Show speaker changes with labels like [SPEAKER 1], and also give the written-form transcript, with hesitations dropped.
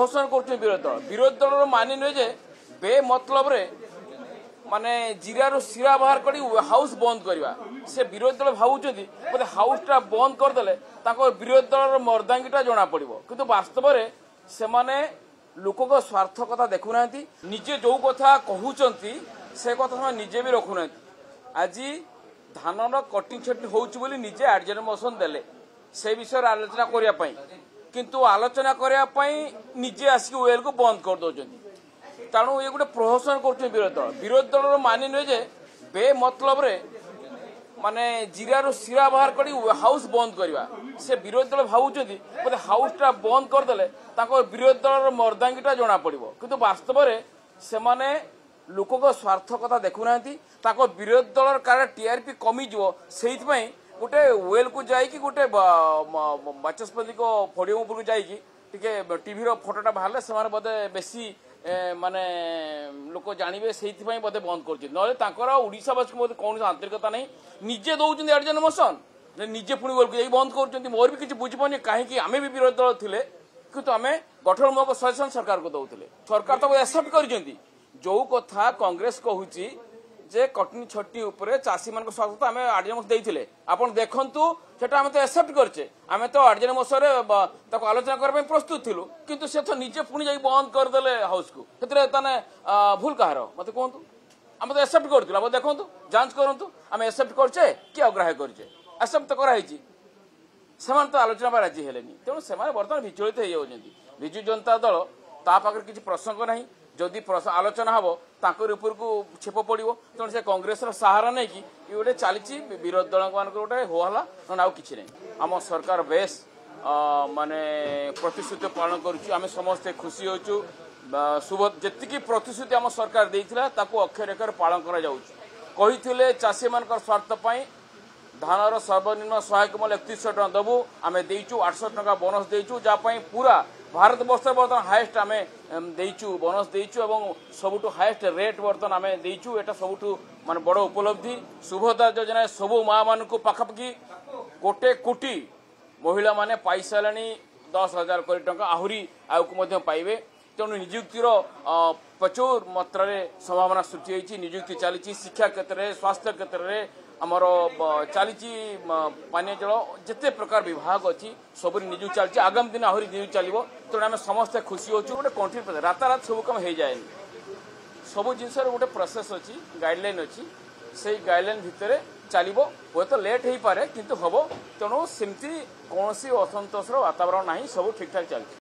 [SPEAKER 1] प्रहसन कर विरोधी दल मानि नुहे जे बेमतलब रे माने जीरा शिरा बाहर कर हाउस बंद करवा से विरोधी दल भावुं बोले हाउस टा बंद करदे विरोधी दल मर्दांगीटा जना पड़ो किंतु वास्तव में से माने लोक स्वार्थ कथा देखुना निजे जो कथा कहते से कथा निजे भी रखुना आज धान कटिंग छटी होली निजे एडजर्न मोशन देले से विषय आलोचना करने किंतु आलोचना करने निजे आसिक वेल को बंद कर दौरान तेणु ये गोटे प्रहसन कर विरोधी दल मानि नुहे जे बेमतलब रे माने जीरा शिरा बाहर कर हाउस बंद करवा से विरोधी दल भावुं बोले हाउस टा बंद करदे विरोधी दल मर्दांगीटा जना पड़ो किंतु वास्तव में से माने लोक स्वार्थ कथा देखुना विरोधी दल कार टीआरपी कमिज से गोटे वेल को जाइए गोटे बाचस्पति को पोडियम उपरको जाइए टीवी फोटोटा बाहर से बोधे बेसी माने लोक जानवे से बोधे बंद कर ओडावासी को कौन आंतरिकता नहीं निजे दौरान एडजर्न मोशन निजे पुणी वेल को बंद कर मोर भी किसी बुझीपानी कहीं आम भी विरोधी दल थे कितु आम गठनमूलक सजेसन सरकार को दौले सरकार तो एक्सेप्ट कर जो कथा कांग्रेस कहूँ जे कटनी छटी उपरे चाषी मान स्वागत आम एडजर्न मोशन देते आप देखु सेटा आम तो एक्सेप्ट करचे आम तो एडजर्न मोशन आलोचना करने प्रस्तुत थिलु किंतु से तो निजे पुणी जा बंद करदे हाउस को भूल कहार मत कहतु आम तो एक्सेप्ट करूँ देखु जांच करूँ आम एक्सेप्ट करचे कि अग्राह्य करचे एक्सेप्ट तो कराई से तो आलोचना राजी है तेणु से बर्तमान विचलित हो विजु जनता दल ता पाखे किसी प्रसंग ना जदि आलोचना हम तांकर ऊपर को छेप पड़ो तेणु से कांग्रेस सहारा नहीं कि ये गोटे चली विरोधी दल मान गोटे होला ना कि नहीं आम सरकार बेस माने प्रतिश्रुति पालन करुँ समस्ते खुशी होचु शुभ जी प्रतिश्रुति आम सरकार देता अक्षर अक्षर पालन कर चाषी मान स्वार्थपाई धानर सर्वनिम्न सहायक मूल्य 3100 टका दबू आम देचु 800 टका बोनस देचु जहाँ पूरा भारत वर्ष बर्तमान हाएस्ट आम देचु बोनस देचु एवं सबुठु हाएस्ट रेट बर्तमान आम देचु एटा सबुठु माने बड़ उपलब्धि शुभदा योजना सबु माँ मान पाखापाखि 1 कोटी महिला माने पाई सारे 10,000 कोटी टंका आहरी आगे पाइबे तेणु निजुक्तिर प्रचुर मात्रा संभावना सृष्टि होती निजुक्ति चली शिक्षा क्षेत्र में स्वास्थ्य क्षेत्र में आमर चली पानीय जल जिते प्रकार विभाग अच्छी सब निजुक्ति चलती आगामी दिन आहरी निजुक्ति चलो तेणु आम समस्ते खुशी होचु गोटे कंट्री रातारात सब कम हो जाए सब जिनस गोटे प्रोसेस अच्छी गाइडलाइन अच्छी से गाइडलाइन भितर चलो हे तो लेट हो पारे किंतु हम तेणु सेमती कौन असंतोषर वातावरण ना सब ठीक ठाक चलती।